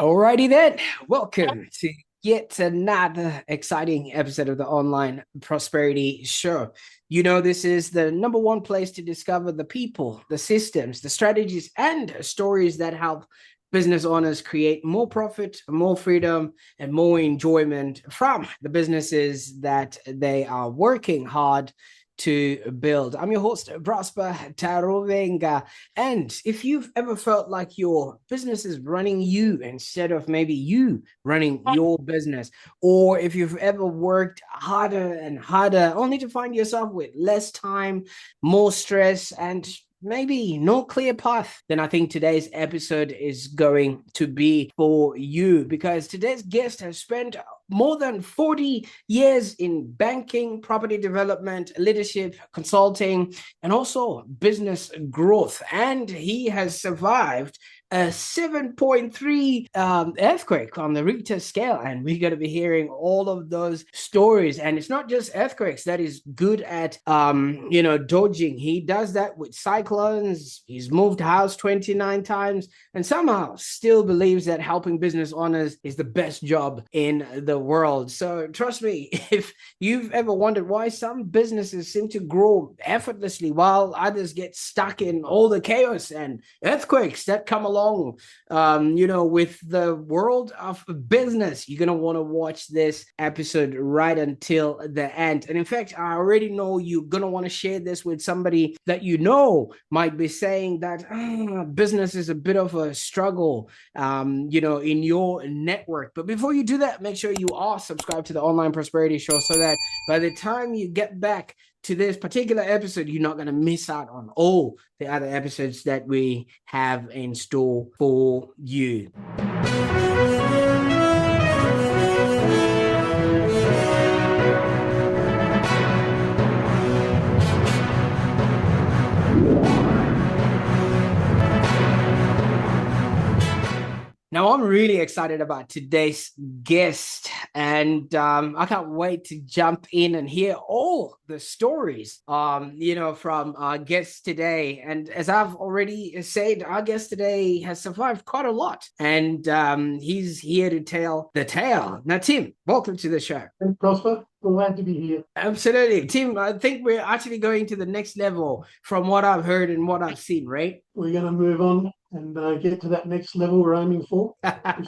Alrighty then, welcome to yet another exciting episode of the Online Prosperity Show. You know, this is the number one place to discover the people, the systems, the strategies, and stories that help business owners create more profit, more freedom, and more enjoyment from the businesses that they are working hard to build. I'm your host, Prosper Taruvinga. And if you've ever felt like your business is running you instead of maybe you running your business, or if you've ever worked harder and harder only to find yourself with less time, more stress, and maybe no clear path, then I think today's episode is going to be for you, because today's guest has spent more than 40 years in banking, property development, leadership, consulting, and also business growth. And he has survived a 7.3 earthquake on the Richter scale. And we're going to be hearing all of those stories. And it's not just earthquakes that is good at, dodging. He does that with cyclones. He's moved house 29 times and somehow still believes that helping business owners is the best job in the world. So trust me, if you've ever wondered why some businesses seem to grow effortlessly while others get stuck in all the chaos and earthquakes that come along, with the world of business, you're going to want to watch this episode right until the end. And in fact, I already know you're going to want to share this with somebody that you know might be saying that business is a bit of a struggle, in your network. But before you do that, make sure you are subscribed to the Online Prosperity Show so that by the time you get back to this particular episode, you're not going to miss out on all the other episodes that we have in store for you. Now, I'm really excited about today's guest, and I can't wait to jump in and hear all the stories, from our guest today. And as I've already said, our guest today has survived quite a lot, and he's here to tell the tale. Now, Tim, welcome to the show. Thanks, Prosper. Glad to be here. Absolutely. Tim, I think we're actually going to the next level from what I've heard and what I've seen, right? We're going to move on and get to that next level we're aiming for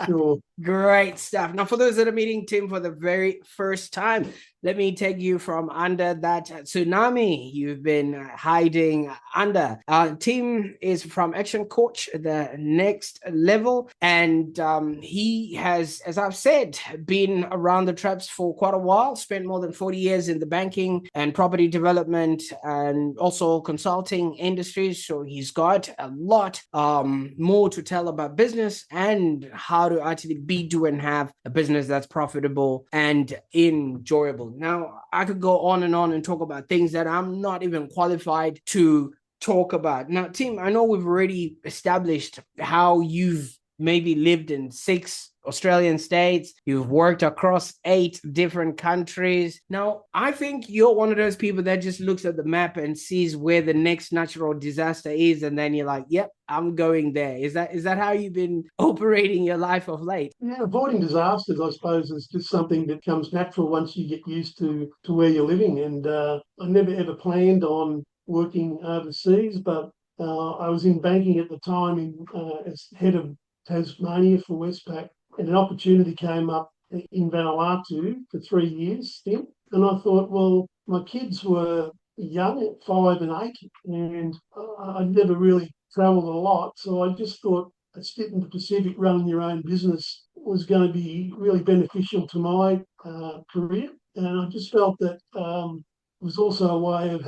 sure. Great stuff. Now, for those that are meeting Tim for the very first time, let me take you from under that tsunami you've been hiding under. Tim is from ActionCOACH, the next level. And he has, as I've said, been around the traps for quite a while, spent more than 40 years in the banking and property development and also consulting industries. So he's got a lot more to tell about business and how to actually be, do, and have a business that's profitable and enjoyable. Now, I could go on and talk about things that I'm not even qualified to talk about. Now, Tim, I know we've already established how you've maybe lived in 6 Australian states. You've worked across 8 different countries. Now, I think you're one of those people that just looks at the map and sees where the next natural disaster is, and then you're like, yep, I'm going there. Is that how you've been operating your life of late? Yeah, avoiding disasters, I suppose, is just something that comes natural once you get used to where you're living. And I never ever planned on working overseas, but I was in banking at the time as head of Tasmania for Westpac, and an opportunity came up in Vanuatu for 3 years stint. And I thought, well, my kids were young, 5 and 8, and I'd never really travelled a lot. So I just thought a stint in the Pacific running your own business was going to be really beneficial to my career. And I just felt that it was also a way of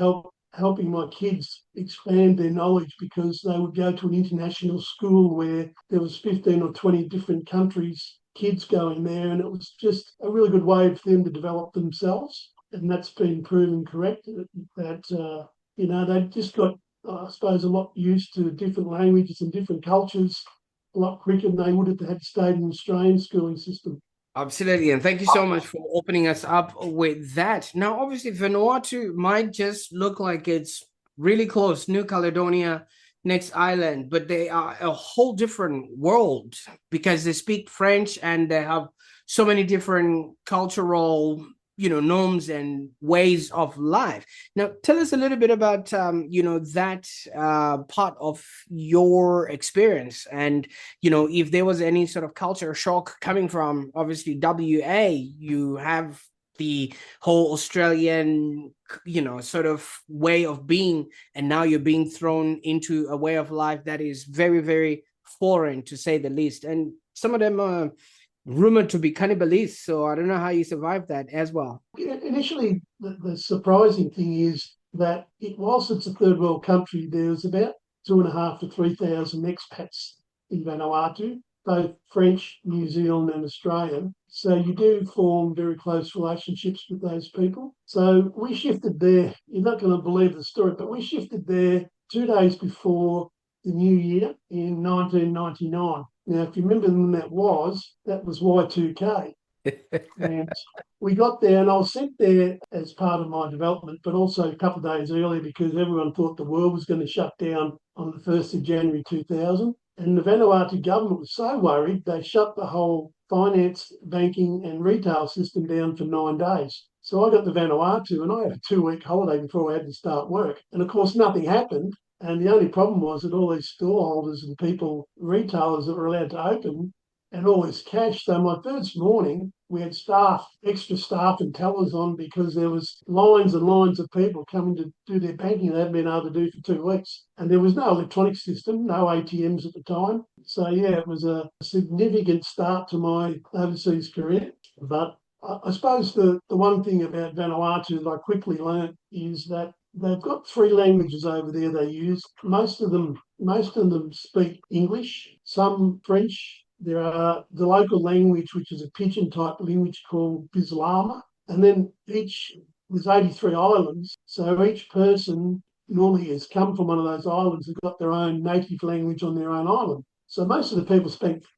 helping my kids expand their knowledge, because they would go to an international school where there was 15 or 20 different countries, kids going there, and it was just a really good way for them to develop themselves. And that's been proven correct, that they just got, I suppose, a lot used to different languages and different cultures a lot quicker than they would if they had stayed in the Australian schooling system. Absolutely. And thank you so much for opening us up with that. Now, obviously, Vanuatu might just look like it's really close, New Caledonia next island, but they are a whole different world because they speak French and they have so many different cultural, norms and ways of life. Now, tell us a little bit about, that part of your experience, and if there was any sort of culture shock coming from obviously WA. You have the whole Australian, sort of way of being, and now you're being thrown into a way of life that is very, very foreign, to say the least. And some of them are rumored to be cannibalists, so I don't know how you survived that as well. Initially, the surprising thing is that whilst it's a third world country, there's about 2,500 to 3,000 expats in Vanuatu, both French, New Zealand, and Australian. So you do form very close relationships with those people. So we shifted there. You're not going to believe the story, but we shifted there 2 days before the new year in 1999. Now, if you remember when that was Y2K. And we got there, and I was sent there as part of my development, but also a couple of days earlier because everyone thought the world was going to shut down on the 1st of January 2000. And the Vanuatu government was so worried, they shut the whole finance, banking, and retail system down for 9 days. So I got to Vanuatu and I had a 2 week holiday before I had to start work. And of course, nothing happened. And the only problem was that all these storeholders and people, retailers that were allowed to open, and all this cash. So my first morning, we had staff, extra staff and tellers on because there was lines and lines of people coming to do their banking they hadn't been able to do for 2 weeks. And there was no electronic system, no ATMs at the time. So yeah, it was a significant start to my overseas career. But I suppose the one thing about Vanuatu that I quickly learned is that they've got three languages over there they use. Most of them speak English, some French. There are the local language, which is a pidgin type language called Bislama. And then there's 83 islands. So each person normally has come from one of those islands and got their own native language on their own island. So most of the people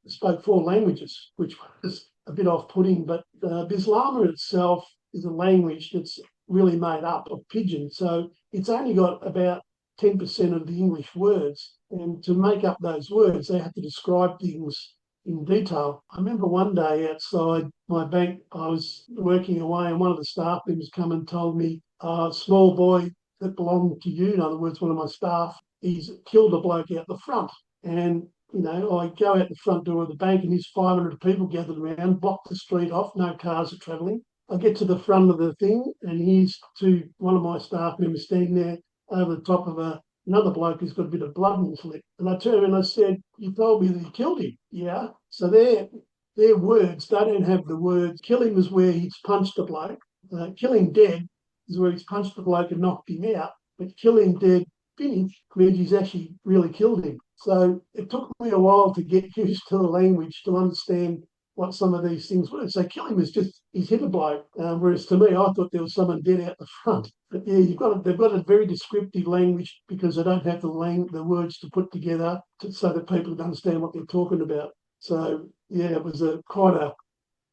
spoke four languages, which was a bit off-putting. But Bislama itself is a language that's really made up of pidgin. So it's only got about 10% of the English words. And to make up those words, they have to describe things in detail. I remember one day outside my bank, I was working away, and one of the staff members come and told me, a small boy that belonged to you, in other words, one of my staff, he's killed a bloke out the front. And I go out the front door of the bank and there's 500 people gathered around, block the street off, no cars are travelling. I get to the front of the thing and here's one of my staff members standing there over the top of another bloke who's got a bit of blood in his lip. And I turned and I said, "You told me that you killed him." Yeah. So their words, they don't have the words. Kill him is where he's punched the bloke. Kill him dead is where he's punched the bloke and knocked him out. But kill him dead finish means he's actually really killed him. So it took me a while to get used to the language to understand what some of these things were. So kill him is just he's hit a bloke, whereas to me I thought there was someone dead out the front. But yeah, they've got a very descriptive language because they don't have the words to put together so that people can understand what they're talking about. So yeah, it was quite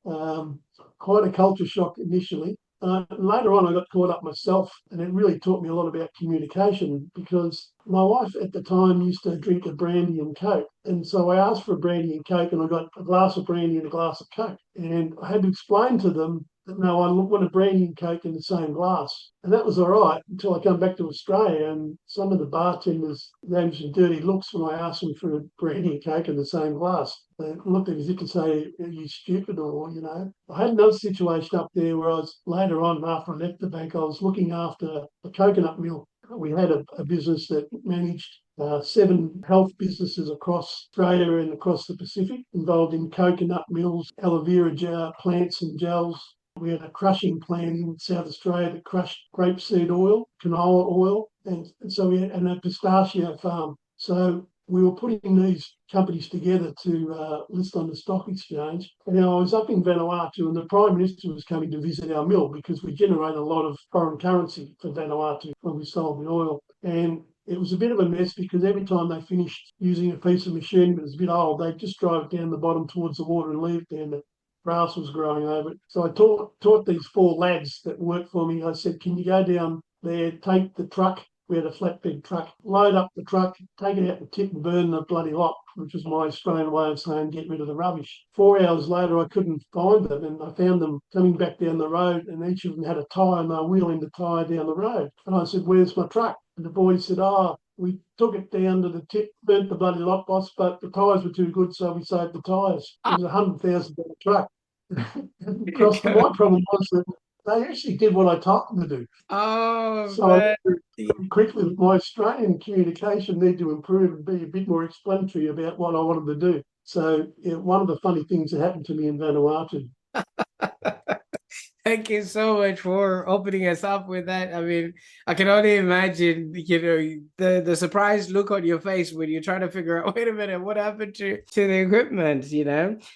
a culture shock initially. Later on, I got caught up myself, and it really taught me a lot about communication because my wife at the time used to drink a brandy and coke. And so I asked for a brandy and coke, and I got a glass of brandy and a glass of coke. And I had to explain to them that no, I want a brandy and coke in the same glass. And that was all right until I come back to Australia, and some of the bartenders gave me some dirty looks when I asked them for a brandy and coke in the same glass. They looked at me as if to say, "Are you stupid?" I had another situation up there where I was later on, after I left the bank, I was looking after a coconut mill. We had a business that managed 7 health businesses across Australia and across the Pacific, involved in coconut mills, aloe vera plants and gels. We had a crushing plant in South Australia that crushed grapeseed oil, canola oil, and so we had a pistachio farm. So we were putting these companies together to list on the stock exchange. And I was up in Vanuatu, and the Prime Minister was coming to visit our mill because we generate a lot of foreign currency for Vanuatu when we sold the oil. And it was a bit of a mess because every time they finished using a piece of machine that was a bit old, they'd just drive it down the bottom towards the water and leave it there. And the grass was growing over it. So I taught these 4 lads that worked for me. I said, "Can you go down there, take the truck We had a flatbed truck, load up the truck, take it out the tip and burn the bloody lot, which was my Australian way of saying get rid of the rubbish. 4 hours later, I couldn't find them, and I found them coming back down the road, and each of them had a tyre, and they were wheeling the tyre down the road. And I said, "Where's my truck?" And the boy said, "Oh, we took it down to the tip, burnt the bloody lot, boss, but the tyres were too good, so we saved the tyres." It was $100,000 truck. Of course, my problem was that they actually did what I told them to do. Oh So I man. learned quickly that my Australian communication need to improve and be a bit more explanatory about what I wanted to do. So yeah, one of the funny things that happened to me in Vanuatu. Thank you so much for opening us up with that. I mean, I can only imagine, the surprised look on your face when you're trying to figure out, wait a minute, what happened to the equipment?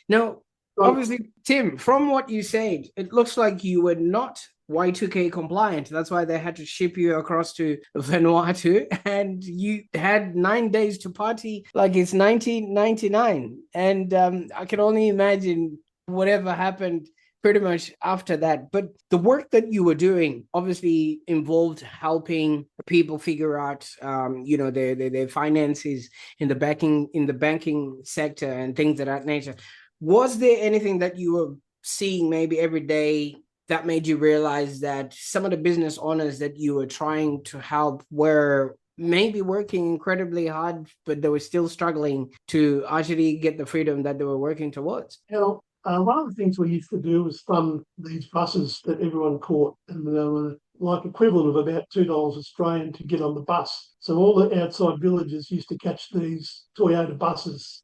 Now, So, obviously, Tim, from what you said, it looks like you were not Y2K compliant. That's why they had to ship you across to Vanuatu, and you had 9 days to party like it's 1999. And I can only imagine whatever happened pretty much after that. But the work that you were doing obviously involved helping people figure out, their finances in the banking sector and things of that nature. Was there anything that you were seeing maybe every day that made you realize that some of the business owners that you were trying to help were maybe working incredibly hard, but they were still struggling to actually get the freedom that they were working towards? one of the things we used to do was fund these buses that everyone caught, and they were like equivalent of about $2 Australian to get on the bus. So all the outside villages used to catch these Toyota buses,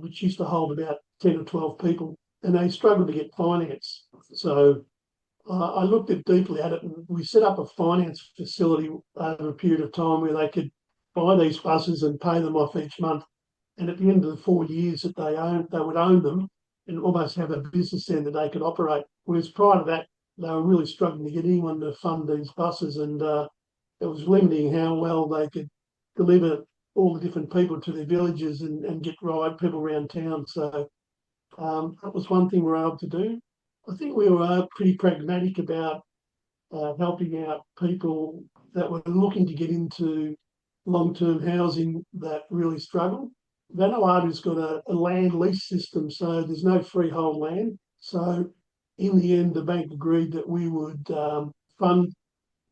which used to hold about 10 or 12 people, and they struggled to get finance. So I looked deeply at it, and we set up a finance facility over a period of time where they could buy these buses and pay them off each month. And at the end of the 4 years that they would own them and almost have a business then that they could operate. Whereas prior to that, they were really struggling to get anyone to fund these buses, and it was limiting how well they could deliver all the different people to their villages and get people around town. So that was one thing we were able to do. I think we were pretty pragmatic about helping out people that were looking to get into long-term housing that really struggle. Vanuatu's got a land lease system, so there's no freehold land. So in the end, the bank agreed that we would fund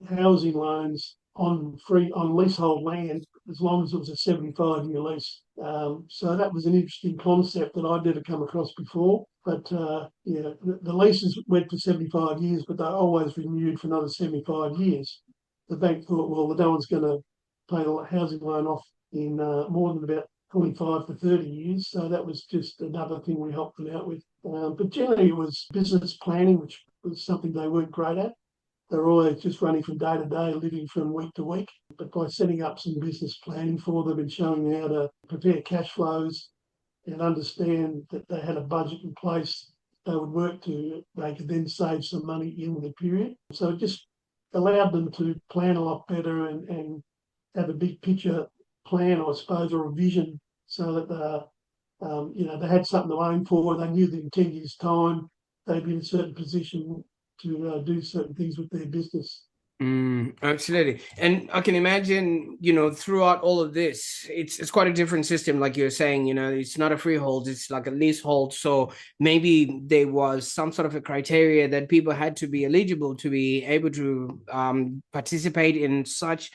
housing loans on leasehold land as long as it was a 75-year lease. So that was an interesting concept that I'd never come across before. But the leases went for 75 years, but they're always renewed for another 75 years. The bank thought, well, no one's going to pay the housing loan off in more than about 25 to 30 years. So that was just another thing we helped them out with. But generally, it was business planning, which was something they weren't great at. They're always just running from day to day, living from week to week. But by setting up some business planning for them and showing them how to prepare cash flows and understand that they had a budget in place they would work to, they could then save some money in the period. So it just allowed them to plan a lot better and have a big picture plan, I suppose, or a vision, so that they had something to aim for. They knew that in 10 years' time they'd be in a certain position to do certain things with their business. Absolutely. And I can imagine, throughout all of this, it's quite a different system, like you're saying, it's not a freehold, it's like a leasehold. So maybe there was some sort of a criteria that people had to be eligible to be able to participate in such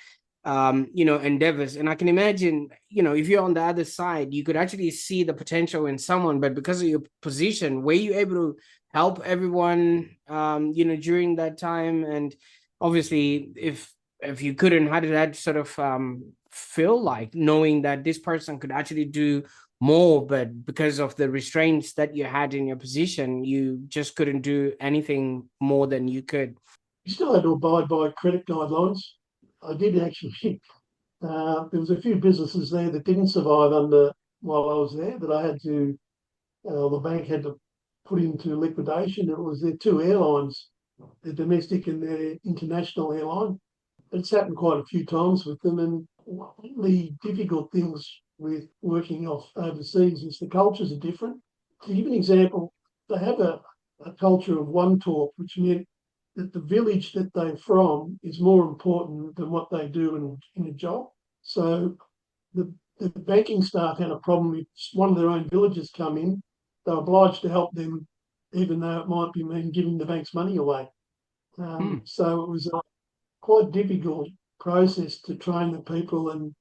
endeavors. And I can imagine, if you're on the other side, you could actually see the potential in someone, but because of your position, were you able to help everyone during that time? And obviously, if you couldn't, how did that sort of feel like, knowing that this person could actually do more, but because of the restraints that you had in your position, you just couldn't do anything more than you could? You still had to abide by credit guidelines. I did actually. There was a few businesses there that didn't survive while I was there, that I had to. The bank had to put into liquidation. It was their two airlines, their domestic and their international airline. It's happened quite a few times with them. And one of the difficult things with working off overseas is the cultures are different. To give an example, they have a culture of one talk, which meant that the village that they're from is more important than what they do in a job. So the banking staff had a problem if one of their own villagers come in, they're obliged to help them, even though it might be mean giving the bank's money away. So it was a quite difficult process to train the people and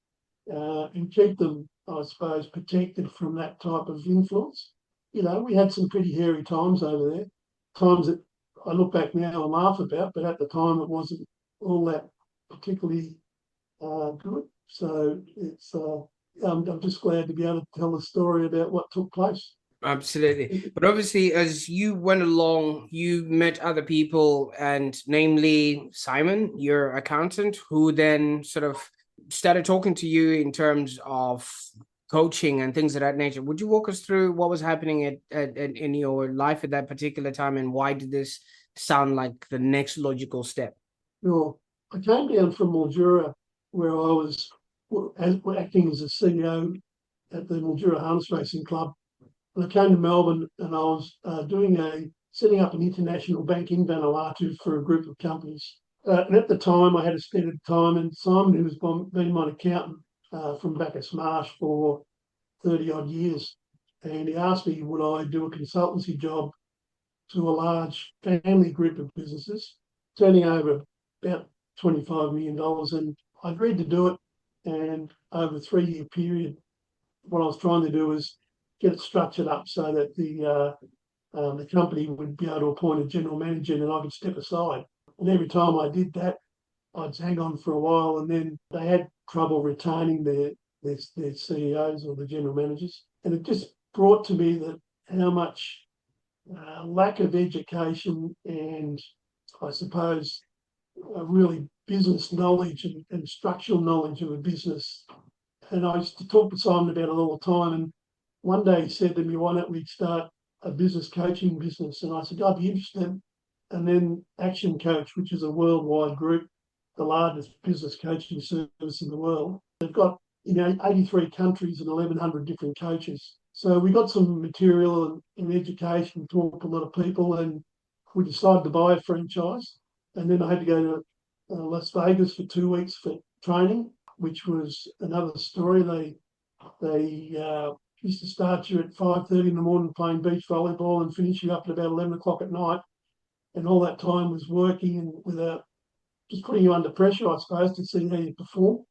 keep them, I suppose, protected from that type of influence. You know, we had some pretty hairy times over there, times that I look back now and laugh about, but at the time it wasn't all that particularly good. So I'm just glad to be able to tell the story about what took place. Absolutely. But obviously, as you went along, you met other people, and namely Simon, your accountant, who then sort of started talking to you in terms of coaching and things of that nature. Would you walk us through what was happening in your life at that particular time, and why did this sound like the next logical step? Well, I came down from Mildura, where I was acting as a CEO at the Mildura Harness Racing Club. And I came to Melbourne and I was setting up an international bank in Vanuatu for a group of companies. And at the time, I had a spare time, and Simon, who has been my accountant from Bacchus Marsh for 30 odd years, and he asked me would I do a consultancy job to a large family group of businesses, turning over about $25 million. And I agreed to do it. And over a 3-year period, what I was trying to do was get it structured up so that the company would be able to appoint a general manager and I could step aside. And every time I did that, I'd hang on for a while, and then they had trouble retaining their CEOs or the general managers. And it just brought to me that how much lack of education and I suppose really business knowledge and structural knowledge of a business. And I used to talk to Simon about it all the time. And one day he said to me, why don't we start a business coaching business? And I said, I'd be interested. And then ActionCOACH, which is a worldwide group, the largest business coaching service in the world. They've got 83 countries and 1,100 different coaches. So we got some material and education, talked to a lot of people, and we decided to buy a franchise. And then I had to go to Las Vegas for 2 weeks for training, which was another story. They used to start you at 5:30 in the morning playing beach volleyball and finish you up at about 11 o'clock at night. And all that time was working and without just putting you under pressure, I suppose, to see how you perform.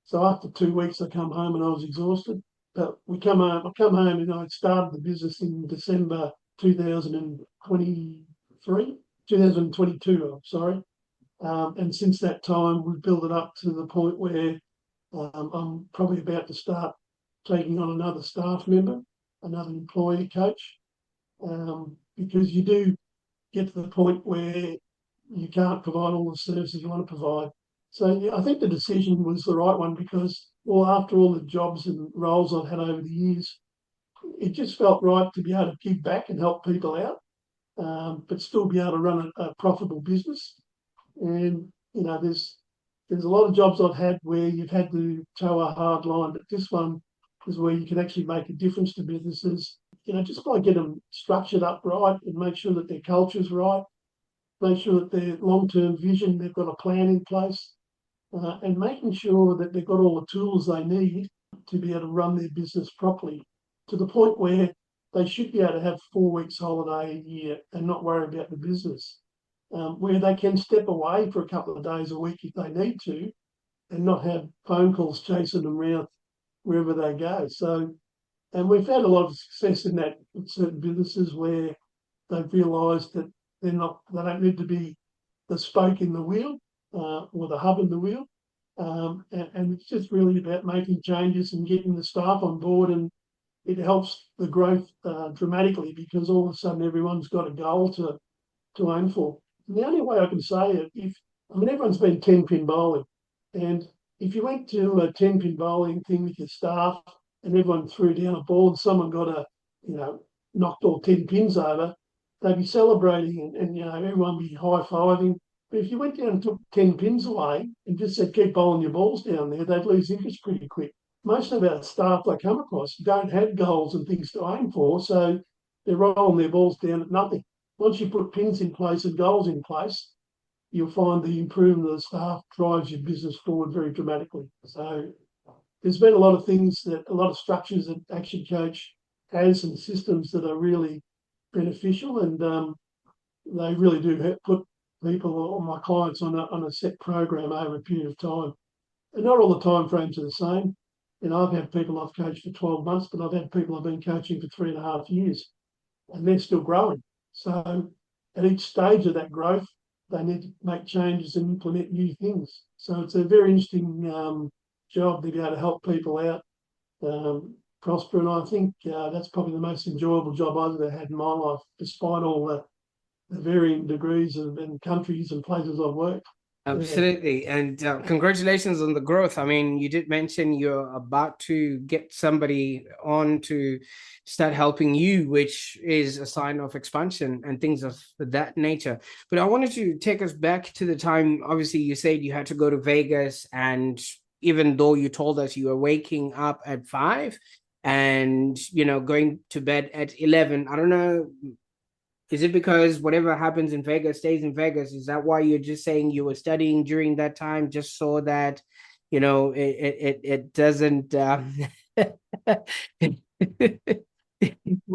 So after 2 weeks, I come home and I was exhausted. But I come home and I started the business in December 2022, I'm sorry. And since that time, we've built it up to the point where I'm probably about to start taking on another staff member, another employee coach, because you do get to the point where you can't provide all the services you want to provide. So yeah, I think the decision was the right one because, well, after all the jobs and roles I've had over the years, it just felt right to be able to give back and help people out, but still be able to run a profitable business. And there's a lot of jobs I've had where you've had to toe a hard line, but this one is where you can actually make a difference to businesses. Just by getting them structured up right and make sure that their culture's right, make sure that their long-term vision, they've got a plan in place, and making sure that they've got all the tools they need to be able to run their business properly, to the point where they should be able to have 4 weeks holiday a year and not worry about the business, where they can step away for a couple of days a week if they need to and not have phone calls chasing them around wherever they go. So, and we've had a lot of success in that with certain businesses where they've realised that they don't need to be the spoke in the wheel or the hub in the wheel. And it's just really about making changes and getting the staff on board, and it helps the growth dramatically because all of a sudden everyone's got a goal to aim for. And the only way I can say it, everyone's been 10-pin bowling, and if you went to a 10-pin bowling thing with your staff and everyone threw down a ball and someone knocked all 10 pins over, they'd be celebrating and everyone would be high-fiving. But if you went down and took 10 pins away and just said, keep bowling your balls down there, they'd lose interest pretty quick. Most of our staff I come across don't have goals and things to aim for, so they're rolling their balls down at nothing. Once you put pins in place and goals in place, you'll find the improvement of the staff drives your business forward very dramatically. So there's been a lot of things a lot of structures that Action Coach has and systems that are really beneficial, and they really do put people or my clients on a set program over a period of time. And not all the time frames are the same. I've had people I've coached for 12 months, but I've had people I've been coaching for 3.5 years, and they're still growing. So at each stage of that growth, they need to make changes and implement new things. So it's a very interesting job to be able to help people out prosper. And I think that's probably the most enjoyable job I've ever had in my life, despite all the varying degrees and countries and places I've worked. Absolutely. And congratulations on the growth. I mean, you did mention you're about to get somebody on to start helping you, which is a sign of expansion and things of that nature. But I wanted to take us back to the time, obviously, you said you had to go to Vegas, and even though you told us you were waking up at 5 and, going to bed at 11, I don't know. Is it because whatever happens in Vegas stays in Vegas? Is that why you're just saying you were studying during that time just so that, it doesn't We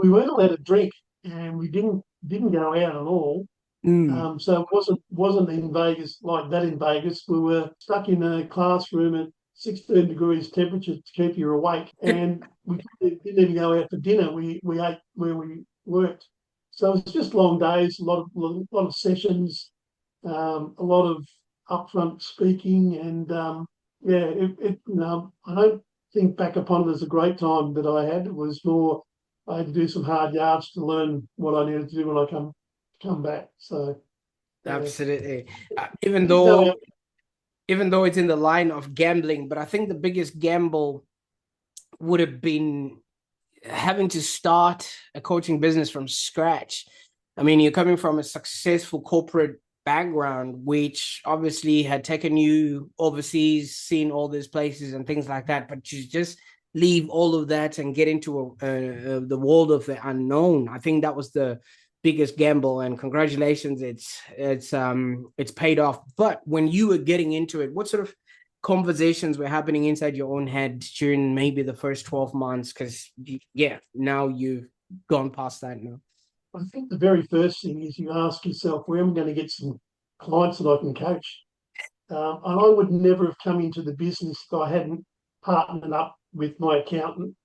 weren't allowed to drink, and we didn't go out at all. So it wasn't in Vegas like that. In Vegas, we were stuck in a classroom at 16 degrees temperature to keep you awake, and we didn't even go out for dinner. We ate where we worked. So it's just long days, a lot of sessions, a lot of upfront speaking, and I don't think back upon it as a great time that I had. It was more I had to do some hard yards to learn what I needed to do when I come back. So Absolutely. even though Even though it's in the line of gambling, but I think the biggest gamble would have been having to start a coaching business from scratch. I mean, you're coming from a successful corporate background, which obviously had taken you overseas, seen all these places and things like that, but you just leave all of that and get into the world of the unknown. I think that was the biggest gamble, and congratulations, it's paid off. But when you were getting into it, what sort of conversations were happening inside your own head during maybe the first 12 months? Because now you've gone past that now. I think the very first thing is you ask yourself, where am I going to get some clients that I can coach? And I would never have come into the business if I hadn't partnered up with my accountant.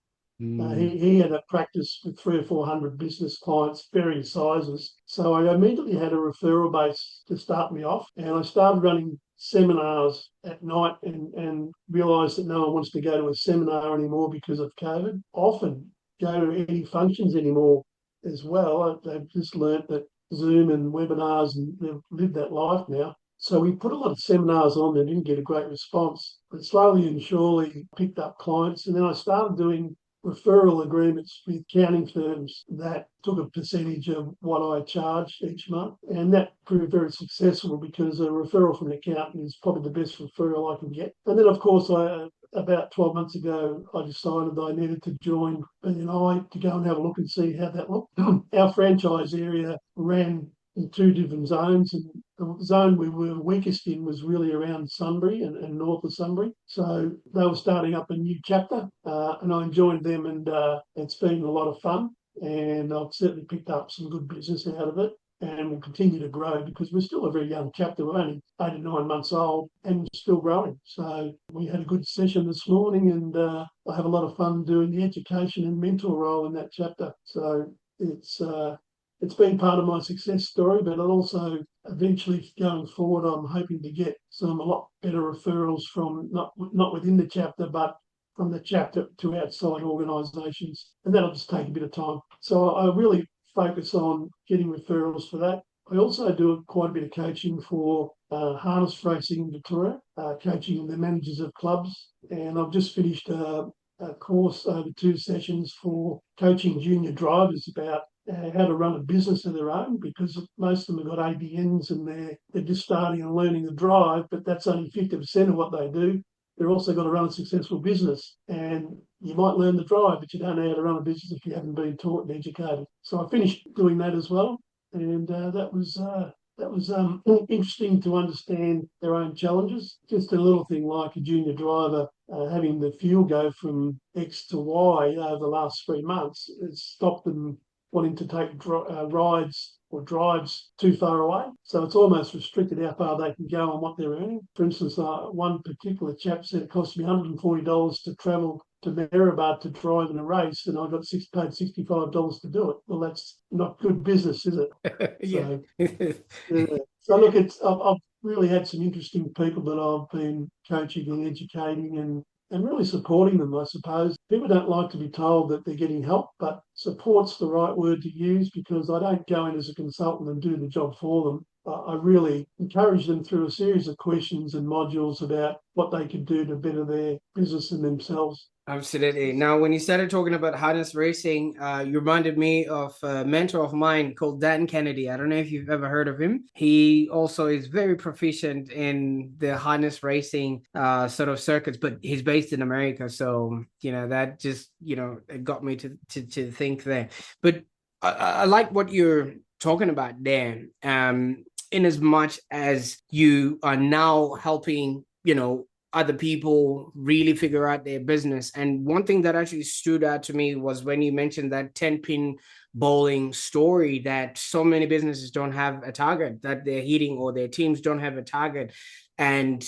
He had a practice with 300 or 400 business clients, various sizes. So I immediately had a referral base to start me off, and I started running seminars at night and realised that no one wants to go to a seminar anymore because of COVID. Often go to any functions anymore as well. They've just learnt that Zoom and webinars, and they've lived that life now. So we put a lot of seminars on that didn't get a great response, but slowly and surely picked up clients. And then I started doing referral agreements with accounting firms that took a percentage of what I charged each month. And that proved very successful because a referral from an accountant is probably the best referral I can get. And then, of course, about 12 months ago, I decided that I needed to join M.E.D.I.A to go and have a look and see how that looked. Our franchise area ran in 2 different zones, and the zone we were weakest in was really around Sunbury and north of Sunbury. So they were starting up a new chapter, and I joined them, and it's been a lot of fun, and I've certainly picked up some good business out of it, and we'll continue to grow because we're still a very young chapter. We're only 8 or 9 months old and still growing. So we had a good session this morning, and I have a lot of fun doing the education and mentor role in that chapter. So it's been part of my success story, but also eventually going forward, I'm hoping to get a lot better referrals from not within the chapter, but from the chapter to outside organisations, and that'll just take a bit of time. So I really focus on getting referrals for that. I also do quite a bit of coaching for harness racing in Victoria, coaching the managers of clubs, and I've just finished a course over 2 sessions for coaching junior drivers about how to run a business of their own, because most of them have got ABNs and they're just starting and learning to drive, but that's only 50% of what they do. They're also got to run a successful business, and you might learn to drive, but you don't know how to run a business if you haven't been taught and educated. So I finished doing that as well, and that was that was interesting to understand their own challenges. Just a little thing like a junior driver having the fuel go from X to Y over the last 3 months, it's stopped them wanting to take rides or drives too far away. So it's almost restricted how far they can go on what they're earning. For instance, one particular chap said it cost me $140 to travel to M.E.D.I.A to drive in a race, and I got paid $65 to do it. Well, that's not good business, is it? Yeah. So, yeah. So look, I've really had some interesting people that I've been coaching and educating and really supporting them, I suppose. People don't like to be told that they're getting help, but support's the right word to use, because I don't go in as a consultant and do the job for them. I really encourage them through a series of questions and modules about what they could do to better their business and themselves. Absolutely. Now, when you started talking about harness racing, you reminded me of a mentor of mine called Dan Kennedy. I don't know if you've ever heard of him. He also is very proficient in the harness racing sort of circuits, but he's based in America. So, that just, it got me to think there. But I like what you're talking about there. In as much as you are now helping, other people really figure out their business. And one thing that actually stood out to me was when you mentioned that 10-pin bowling story, that so many businesses don't have a target that they're hitting, or their teams don't have a target. And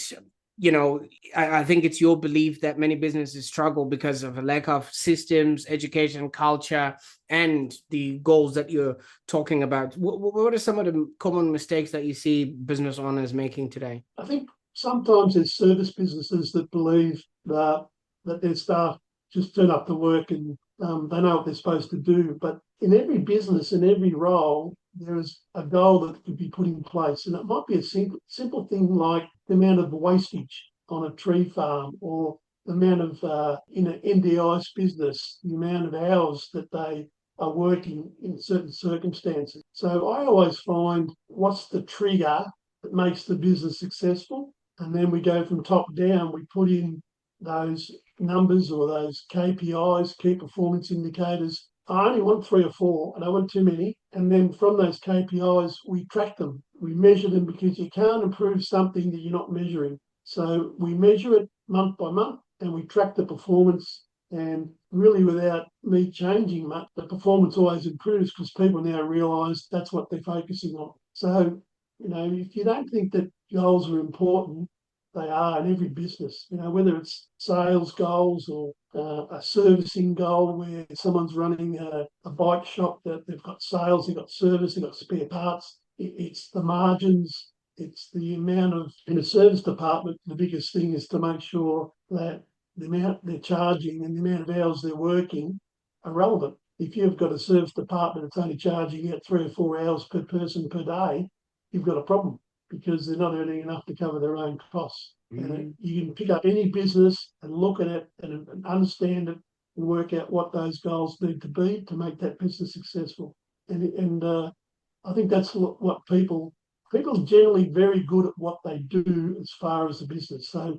I think it's your belief that many businesses struggle because of a lack of systems, education, culture, and the goals that you're talking about. What are some of the common mistakes that you see business owners making today? I think sometimes there's service businesses that believe that their staff just turn up to work and they know what they're supposed to do. But in every business, in every role, there is a goal that could be put in place. And it might be a simple thing like the amount of wastage on a tree farm, or the amount of, in an M.E.D.I.'s business, the amount of hours that they are working in certain circumstances. So I always find, what's the trigger that makes the business successful? And then we go from top down, we put in those numbers or those KPIs, key performance indicators. I only want 3 or 4, I don't want too many. And then from those KPIs, we track them, we measure them, because you can't improve something that you're not measuring. So we measure it month by month and we track the performance. And really, without me changing much, the performance always improves, because people now realise that's what they're focusing on. So, if you don't think that goals are important, they are in every business. Whether it's sales goals or a servicing goal where someone's running a bike shop, that they've got sales, they've got service, they've got spare parts. It's the margins, it's the amount of, in a service department, the biggest thing is to make sure that the amount they're charging and the amount of hours they're working are relevant. If you've got a service department that's only charging out 3 or 4 hours per person per day, you've got a problem, because they're not earning enough to cover their own costs. Mm-hmm. And you can pick up any business and look at it and understand it and work out what those goals need to be to make that business successful. And I think that's what people are generally very good at what they do as far as the business. So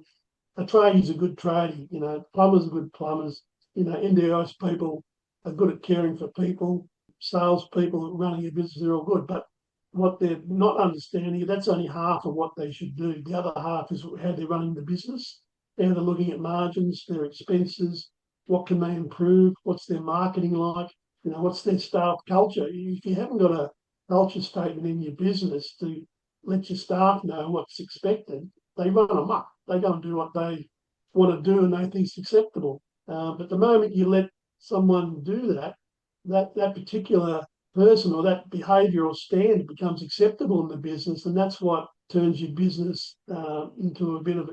a tradie's a good tradie, plumbers are good plumbers, M.E.D.I.'s people are good at caring for people, sales people running a business, they're all good. But what they're not understanding, that's only half of what they should do. The other half is how they're running the business, how they're looking at margins, their expenses, what can they improve, what's their marketing like, what's their staff culture. If you haven't got a culture statement in your business to let your staff know what's expected, they run amok. They go and do what they want to do and they think is acceptable. But the moment you let someone do that particular person or that behaviour or stand becomes acceptable in the business, and that's what turns your business into a bit of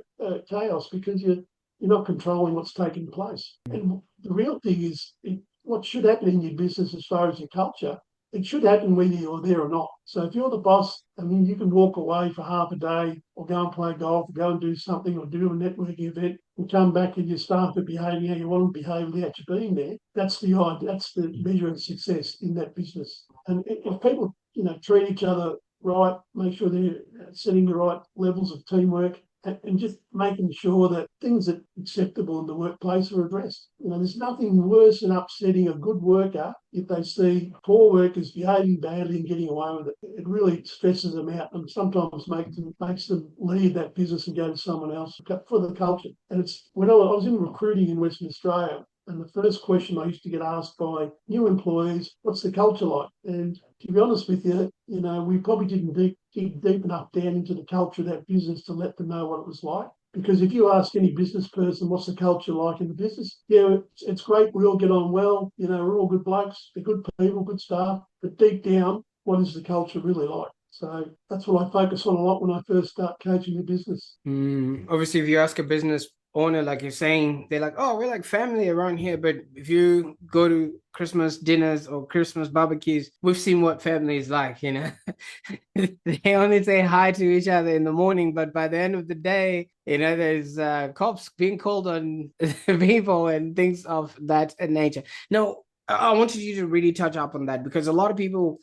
chaos, because you're not controlling what's taking place. And the real thing is, what should happen in your business as far as your culture, it should happen whether you're there or not. So if you're the boss, you can walk away for half a day or go and play golf, or go and do something, or do a networking event, and come back and your staff are behaving how you want them to behave without you being there. That's the measure of success in that business. And if people, treat each other right, make sure they're setting the right levels of teamwork, and just making sure that things that are acceptable in the workplace are addressed. There's nothing worse than upsetting a good worker if they see poor workers behaving badly and getting away with it. It really stresses them out and sometimes makes them leave that business and go to someone else for the culture. And it's when I was in recruiting in Western Australia, and the first question I used to get asked by new employees, what's the culture like? And to be honest with you, we probably didn't dig deep enough down into the culture of that business to let them know what it was like. Because if you ask any business person, what's the culture like in the business? Yeah, it's great. We all get on well. We're all good blokes. They're good people, good staff. But deep down, what is the culture really like? So that's what I focus on a lot when I first start coaching the business. Obviously, if you ask a business owner, like you're saying, they're like, "Oh, we're like family around here." But if you go to Christmas dinners or Christmas barbecues, we've seen what family is like. They only say hi to each other in the morning, but by the end of the day, there's cops being called on people and things of that nature. Now, I wanted you to really touch up on that because a lot of people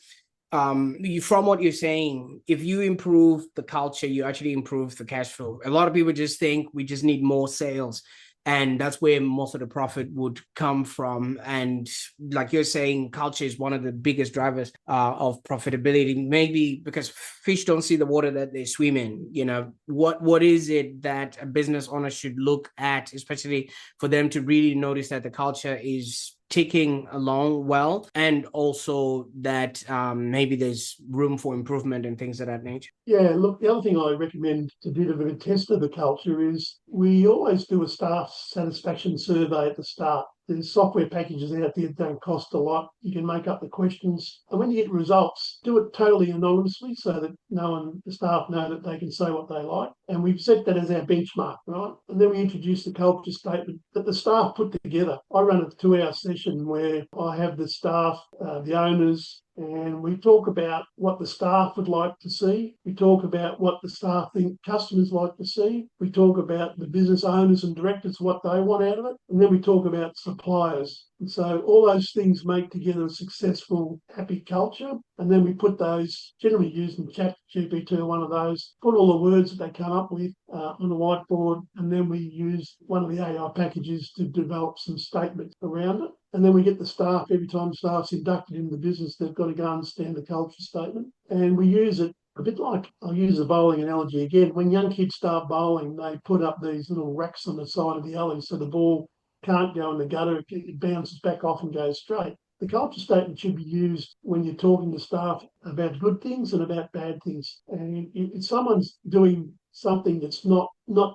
from what you're saying, if you improve the culture, you actually improve the cash flow. A lot of people just think we just need more sales, and that's where most of the profit would come from. And like you're saying, culture is one of the biggest drivers of profitability, maybe because fish don't see the water that they swim in. What is it that a business owner should look at, especially for them to really notice that the culture is ticking along well, and also that maybe there's room for improvement and things of that nature? Yeah, look, the other thing I recommend to do a test of the culture is we always do a staff satisfaction survey at the start. There's software packages out there that don't cost a lot. You can make up the questions. And when you get results, do it totally anonymously so that the staff know that they can say what they like. And we've set that as our benchmark, right? And then we introduce the culture statement that the staff put together. I run a 2-hour session where I have the staff, the owners, and we talk about what the staff would like to see. We talk about what the staff think customers like to see. We talk about the business owners and directors, what they want out of it. And then we talk about suppliers. And so all those things make together a successful, happy culture. And then we put those, generally using ChatGPT or one of those, put all the words that they come up with on the whiteboard. And then we use one of the AI packages to develop some statements around it. And then we get the staff, every time staff's inducted in the business, they've got to go understand the culture statement. And we use it a bit like, I'll use the bowling analogy again. When young kids start bowling, they put up these little racks on the side of the alley so the ball can't go in the gutter, it bounces back off and goes straight. The culture statement should be used when you're talking to staff about good things and about bad things. And if someone's doing something that's not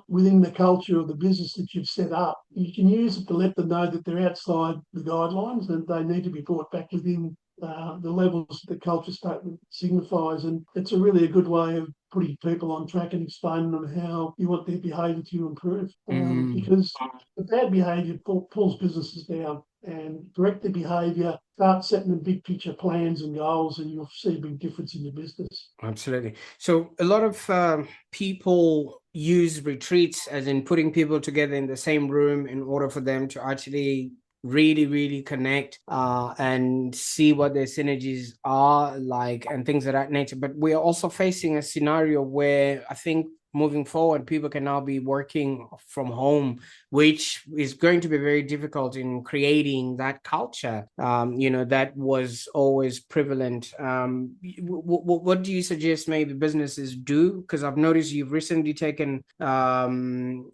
within the culture of the business that you've set up, you can use it to let them know that they're outside the guidelines and they need to be brought back within the levels the culture statement signifies. And it's a good way of putting people on track and explaining them how you want their behaviour to improve. Because the bad behaviour pulls businesses down, and correct the behaviour, start setting the big picture plans and goals, and you'll see a big difference in your business. Absolutely. So a lot of people use retreats as in putting people together in the same room in order for them to actually really connect and see what their synergies are like and things of that nature. But we are also facing a scenario where I think moving forward, people can now be working from home, which is going to be very difficult in creating that culture, that was always prevalent. What do you suggest maybe businesses do? Because I've noticed you've recently taken, some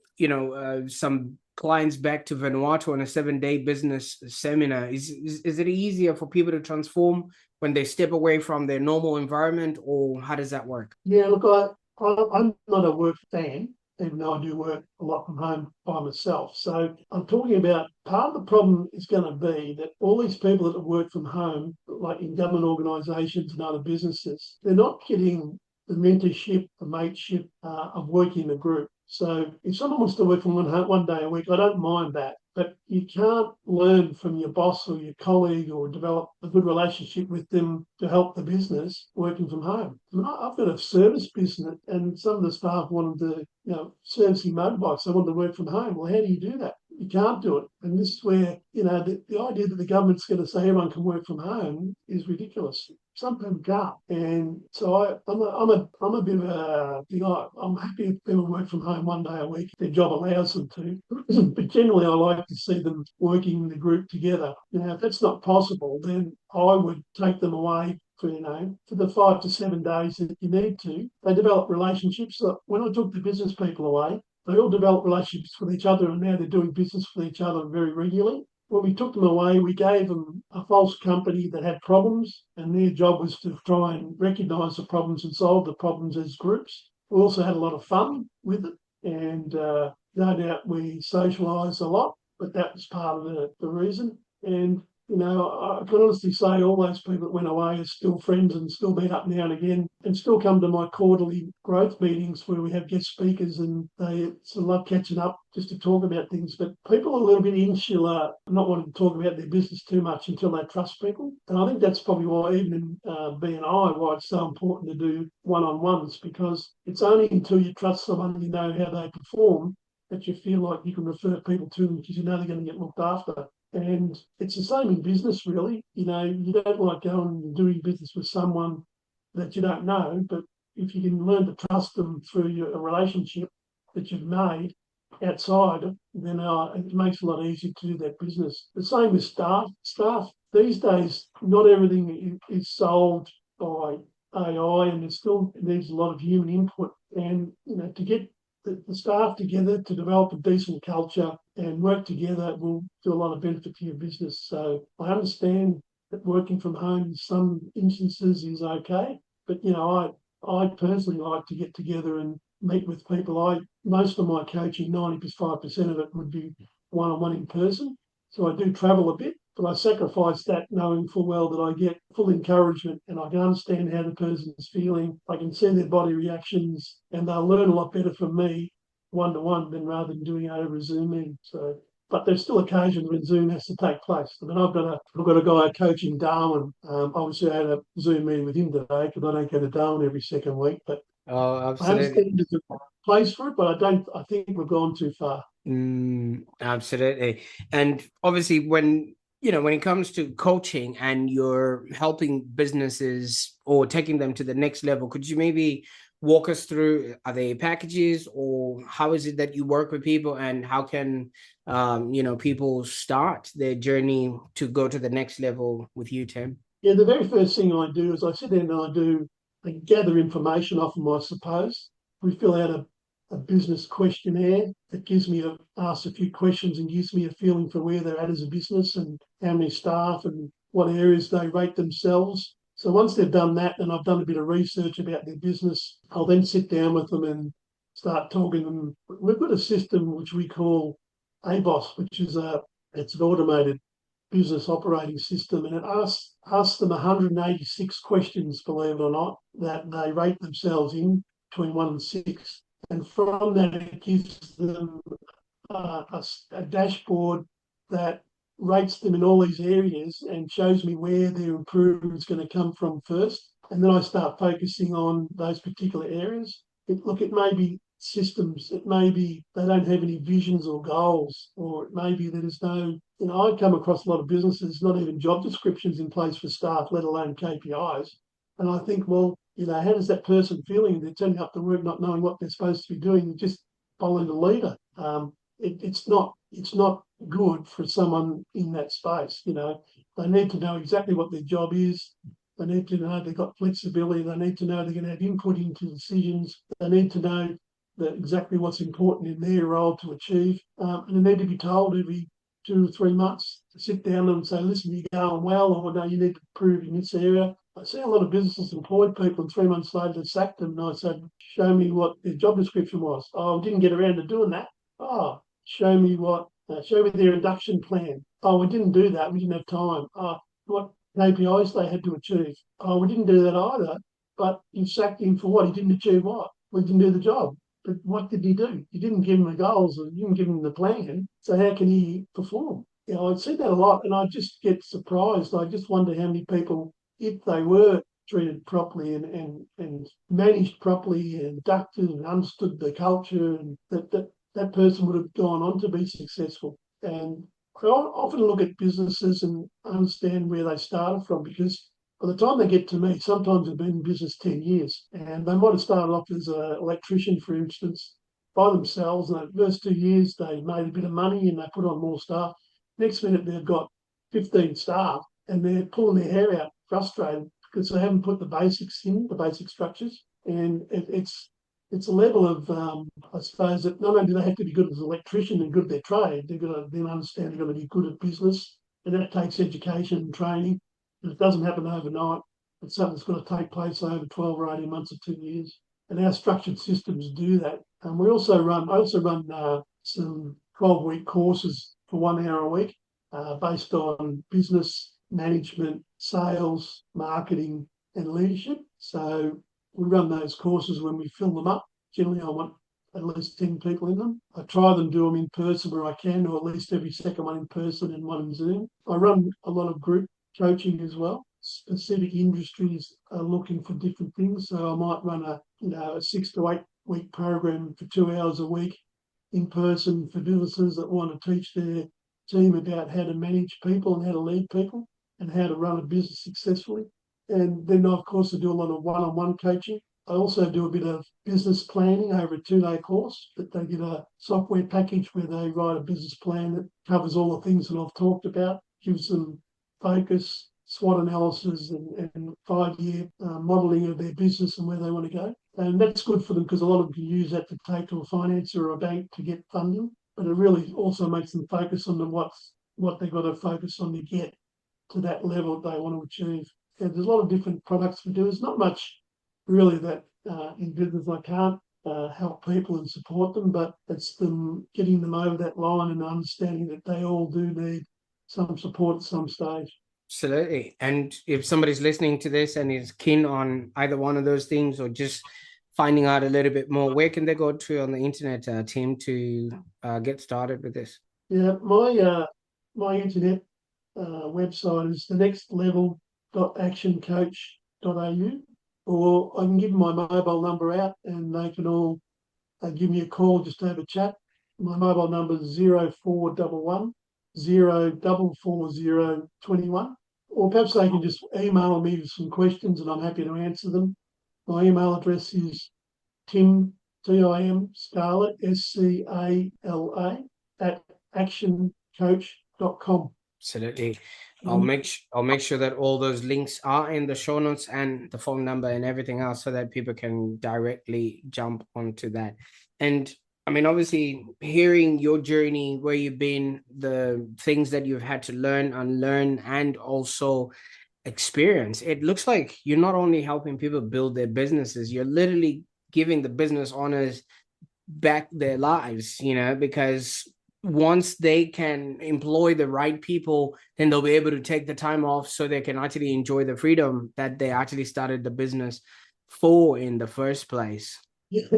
clients back to Vanuatu on a 7-day business seminar. Is it easier for people to transform when they step away from their normal environment, or how does that work? Yeah, look, I'm not a work fan, even though I do work a lot from home by myself. So I'm talking about part of the problem is going to be that all these people that work from home, like in government organisations and other businesses, they're not getting the mentorship, the mateship of working in a group. So if someone wants to work from one day a week, I don't mind that. But you can't learn from your boss or your colleague or develop a good relationship with them to help the business working from home. I've got a service business, and some of the staff wanted to, servicing motorbikes. They wanted to work from home. Well, how do you do that? you can't do it. And this is where, the idea that the government's going to say everyone can work from home is ridiculous. Some people can't. And so I'm a bit of a, I'm happy if people work from home one day a week, if their job allows them to. But generally, I like to see them working in the group together. If that's not possible, then I would take them away for the 5 to 7 days that you need to. They develop relationships. So when I took the business people away, they all developed relationships with each other, and now they're doing business with each other very regularly. When we took them away, we gave them a false company that had problems, and their job was to try and recognise the problems and solve the problems as groups. We also had a lot of fun with it, and no doubt we socialised a lot, but that was part of the reason. And I can honestly say all those people that went away are still friends and still meet up now and again and still come to my quarterly growth meetings where we have guest speakers, and they sort of love catching up just to talk about things. But people are a little bit insular, not wanting to talk about their business too much until they trust people. And I think that's probably why, even in B&I, why it's so important to do one-on-ones, because it's only until you trust someone and you know how they perform that you feel like you can refer people to them because you know they're going to get looked after. And it's the same in business, really. You don't like going and doing business with someone that you don't know, but if you can learn to trust them through a relationship that you've made outside, then it makes it a lot easier to do that business. The same with staff. Staff these days, not everything is solved by AI, and it still needs a lot of human input. And to get the staff together to develop a decent culture and work together will do a lot of benefit to your business. So I understand that working from home in some instances is okay, but I personally like to get together and meet with people. Most of my coaching, 95% of it would be one-on-one in person. So I do travel a bit, but I sacrifice that knowing full well that I get full encouragement and I can understand how the person's feeling. I can see their body reactions, and they'll learn a lot better from me one-to-one than rather than doing it over a Zoom meeting. So, but there's still occasions when Zoom has to take place. I mean, I've got a guy I coach in Darwin. Obviously, I had a Zoom meeting with him today because I don't go to Darwin every second week. But Oh, I absolutely. understand there's a place for it, but I don't. I think we've gone too far. Absolutely. And obviously, when it comes to coaching and you're helping businesses or taking them to the next level, could you maybe walk us through, are they packages, or how is it that you work with people, and how can people start their journey to go to the next level with you, Tim? Yeah, the very first thing I do is I sit down and I gather information off them, I suppose. We fill out a business questionnaire that asks a few questions and gives me a feeling for where they're at as a business and how many staff and what areas they rate themselves. So once they've done that and I've done a bit of research about their business, I'll then sit down with them and start talking to them. We've got a system which we call ABOS, which is it's an automated business operating system, and it asks them 186 questions, believe it or not, that they rate themselves in between 1 and 6. And from that, it gives them a dashboard that rates them in all these areas and shows me where their improvement is going to come from first. And then I start focusing on those particular areas. It may be systems, it may be they don't have any visions or goals, or it may be that there's no, I come across a lot of businesses, not even job descriptions in place for staff, let alone KPIs. And I think, well, how does that person feeling? They're turning up to work not knowing what they're supposed to be doing, just following the leader. It's not good for someone in that space. They need to know exactly what their job is. They need to know they've got flexibility. They need to know they're going to have input into decisions. They need to know exactly what's important in their role to achieve. And they need to be told every 2 or 3 months to sit down and say, listen, you're going well, or no, you need to improve in this area. I see a lot of businesses employed people and 3 months later they sacked them. And I said, show me what their job description was. Oh, I didn't get around to doing that. Oh, show me their induction plan. Oh, we didn't do that. We didn't have time. Oh, what KPIs they had to achieve. Oh, we didn't do that either. But you sacked him for what? He didn't achieve what? We didn't do the job. But what did he do? You didn't give him the goals, or you didn't give him the plan. So how can he perform? I see that a lot, and I just get surprised. I just wonder how many people, if they were treated properly and managed properly and inducted and understood the culture, and that person would have gone on to be successful. And I often look at businesses and understand where they started from, because by the time they get to me, sometimes they've been in business 10 years and they might have started off as an electrician, for instance, by themselves. And the first 2 years, they made a bit of money and they put on more staff. Next minute, they've got 15 staff and they're pulling their hair out, frustrated because they haven't put the basics in, the basic structures. And it's a level of, I suppose, that not only do they have to be good as an electrician and good at their trade, they've got to then understand they've got to be good at business, and that takes education and training. And it doesn't happen overnight. It's something that's got to take place over 12 or 18 months or 2 years. And our structured systems do that. And I also run some 12-week courses for 1 hour a week, based on business management, sales, marketing, and leadership. So we run those courses when we fill them up. Generally, I want at least 10 people in them. I try them, do them in person where I can, or at least every second one in person and one in Zoom. I run a lot of group coaching as well. Specific industries are looking for different things. So I might run a 6 to 8 week program for 2 hours a week in person for businesses that want to teach their team about how to manage people and how to lead people and how to run a business successfully. And then, of course, I do a lot of one-on-one coaching. I also do a bit of business planning over a 2-day course that they get a software package where they write a business plan that covers all the things that I've talked about, gives them focus, SWOT analysis, and 5-year modelling of their business and where they want to go. And that's good for them because a lot of them can use that to take to a financer or a bank to get funding. But it really also makes them focus on what they've got to focus on to get to that level that they want to achieve. And there's a lot of different products we do. There's not much really that in business I can't help people and support them, but it's them getting them over that line and understanding that they all do need some support at some stage. Absolutely. And if somebody's listening to this and is keen on either one of those things or just finding out a little bit more, where can they go to on the internet, Tim, to get started with this? Yeah, my internet website is thenextlevel.actioncoach.au, or I can give my mobile number out and they can all give me a call just to have a chat. My mobile number is 0411 0444021. Or perhaps they can just email me with some questions and I'm happy to answer them. My email address is Tim, Tim Scala, Scala, at actioncoach.com. Absolutely. I'll make sure that all those links are in the show notes and the phone number and everything else so that people can directly jump onto that. And I mean, obviously, hearing your journey, where you've been, the things that you've had to learn, unlearn, and also experience, it looks like you're not only helping people build their businesses, you're literally giving the business owners back their lives, because once they can employ the right people, then they'll be able to take the time off so they can actually enjoy the freedom that they actually started the business for in the first place. Yeah,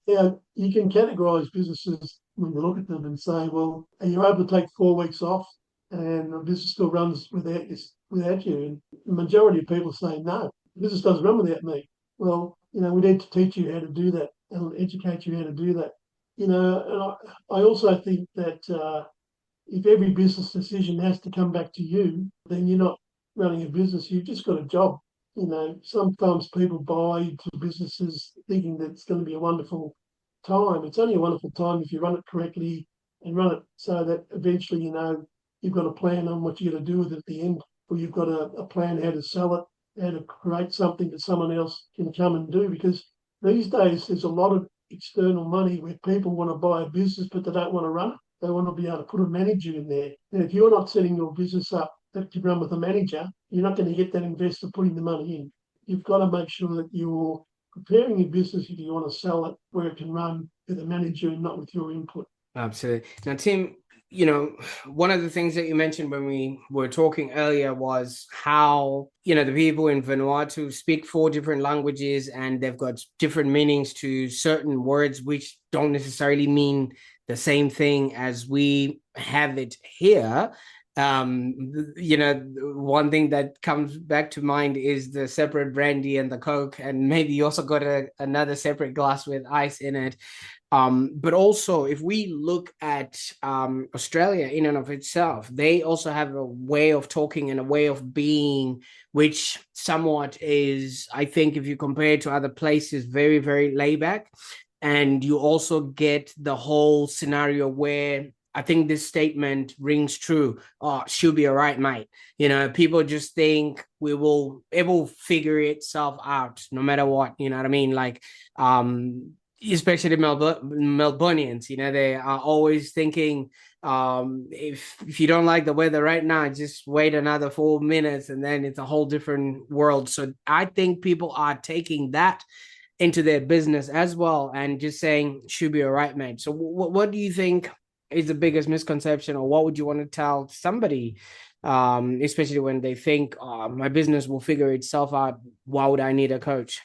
yeah, you can categorize businesses when you look at them and say, well, are you able to take 4 weeks off and the business still runs without you? And the majority of people say, no, the business doesn't run without me. Well, we need to teach you how to do that and educate you how to do that. And I also think that if every business decision has to come back to you, then you're not running a business, you've just got a job. Sometimes people buy into businesses thinking that it's going to be a wonderful time. It's only a wonderful time if you run it correctly and run it so that eventually, you've got a plan on what you're going to do with it at the end, or you've got a plan how to sell it, how to create something that someone else can come and do. Because these days, there's a lot of external money where people want to buy a business, but they don't want to run it. They want to be able to put a manager in there. And if you're not setting your business up to run with a manager, you're not going to get that investor putting the money in. You've got to make sure that you're preparing your business if you want to sell it where it can run with a manager and not with your input. Absolutely. Now, Tim, one of the things that you mentioned when we were talking earlier was how, the people in Vanuatu speak 4 different languages and they've got different meanings to certain words, which don't necessarily mean the same thing as we have it here. One thing that comes back to mind is the separate brandy and the Coke, and maybe you also got another separate glass with ice in it. But also, if we look at Australia in and of itself, they also have a way of talking and a way of being, which somewhat is, I think, if you compare it to other places, very, very laid back. And you also get the whole scenario where I think this statement rings true. Oh, she'll be all right, mate. You know, people just think it will figure itself out no matter what. You know what I mean? Like, especially the Melbourneians, you know, they are always thinking, if you don't like the weather right now, just wait another 4 minutes and then it's a whole different world. So I think people are taking that into their business as well and just saying should be all right, mate. So what do you think is the biggest misconception, or what would you want to tell somebody, especially when they think, oh, my business will figure itself out, why would I need a coach?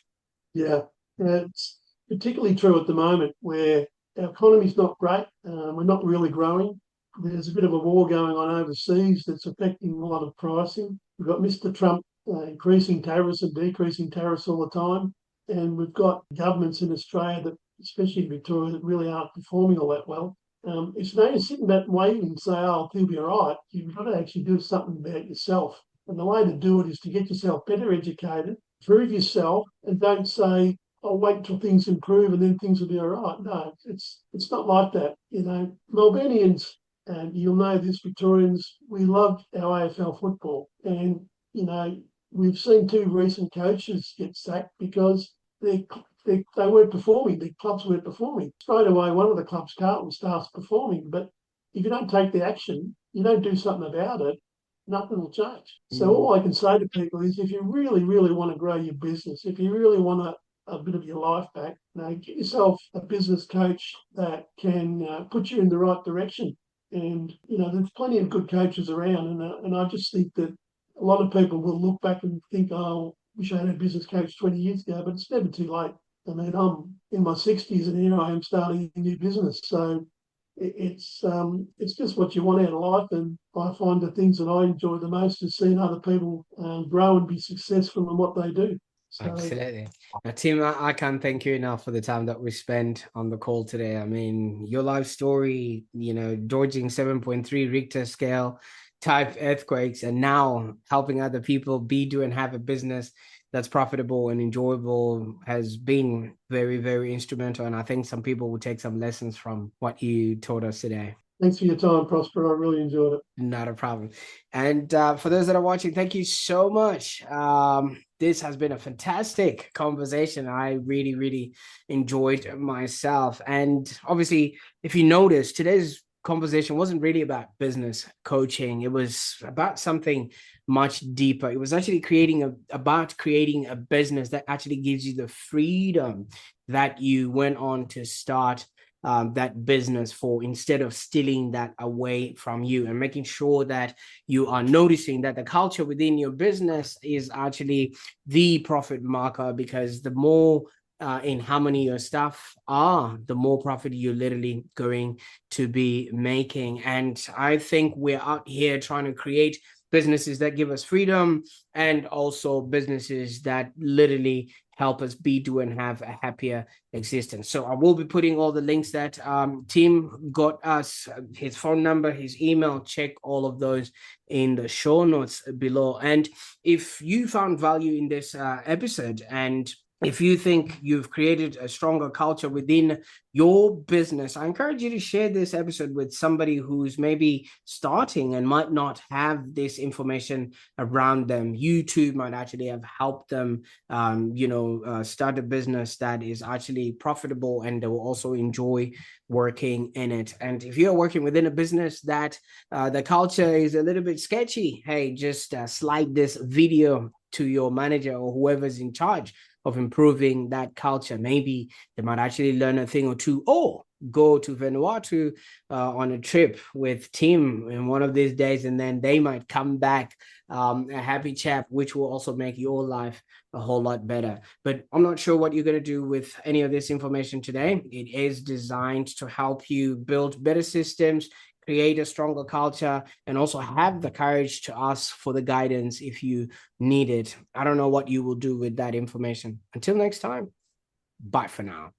Yeah, it's particularly true at the moment where our economy's not great. We're not really growing. There's a bit of a war going on overseas that's affecting a lot of pricing. We've got Mr. Trump increasing tariffs and decreasing tariffs all the time. And we've got governments in Australia that, especially in Victoria, that really aren't performing all that well. It's no use sitting back and waiting and say, oh, he'll be all right. You've got to actually do something about yourself. And the way to do it is to get yourself better educated, prove yourself, and don't say, "I'll wait until things improve and then things will be all right." No, it's not like that. You know, Melburnians, and you'll know this, Victorians, we love our AFL football, and you know we've seen two recent coaches get sacked because they weren't performing. The clubs weren't performing. Straight away, one of the clubs, Carlton, starts performing, but if you don't take the action, you don't do something about it, nothing will change. So all I can say to people is if you really, really want to grow your business, if you really want a bit of your life back, you know, get yourself a business coach that can put you in the right direction. And, you know, there's plenty of good coaches around. And I just think that a lot of people will look back and think, oh, wish I had a business coach 20 years ago, but it's never too late. I mean, I'm in my 60s and here I am starting a new business. So it's just what you want out of life, and I find the things that I enjoy the most is seeing other people grow and be successful in what they do. So Absolutely. Now, Tim, I can't thank you enough for the time that we spent on the call today. I mean, your life story, you know, dodging 7.3 Richter scale type earthquakes, and now helping other people do and have a business that's profitable and enjoyable has been very, very instrumental. And I think some people will take some lessons from what you taught us today. thanks for your time, Prosper. I really enjoyed it. Not a problem. And for those that are watching, thank you so much. This has been a fantastic conversation. I really, really enjoyed myself. And obviously, if you notice, today's conversation wasn't really about business coaching. It was about something much deeper. It was actually about creating a business that actually gives you the freedom that you went on to start that business for, instead of stealing that away from you, and making sure that you are noticing that the culture within your business is actually the profit marker, because the more in harmony your staff are, the more profit you're literally going to be making. And I think we're out here trying to create businesses that give us freedom, and also businesses that literally help us do and have a happier existence. So I will be putting all the links that Tim got us, his phone number, his email. Check all of those in the show notes below. And if you found value in this episode, and if you think you've created a stronger culture within your business, I encourage you to share this episode with somebody who's maybe starting and might not have this information around them. You too might actually have helped them, start a business that is actually profitable, and they will also enjoy working in it. And if you're working within a business that the culture is a little bit sketchy, hey, just slide this video to your manager or whoever's in charge of improving that culture. Maybe they might actually learn a thing or two, or go to Vanuatu on a trip with Tim in one of these days, and then they might come back a happy chap, which will also make your life a whole lot better. But I'm not sure what you're going to do with any of this information today. It is designed to help you build better systems, create a stronger culture, and also have the courage to ask for the guidance if you need it. I don't know what you will do with that information. Until next time, bye for now.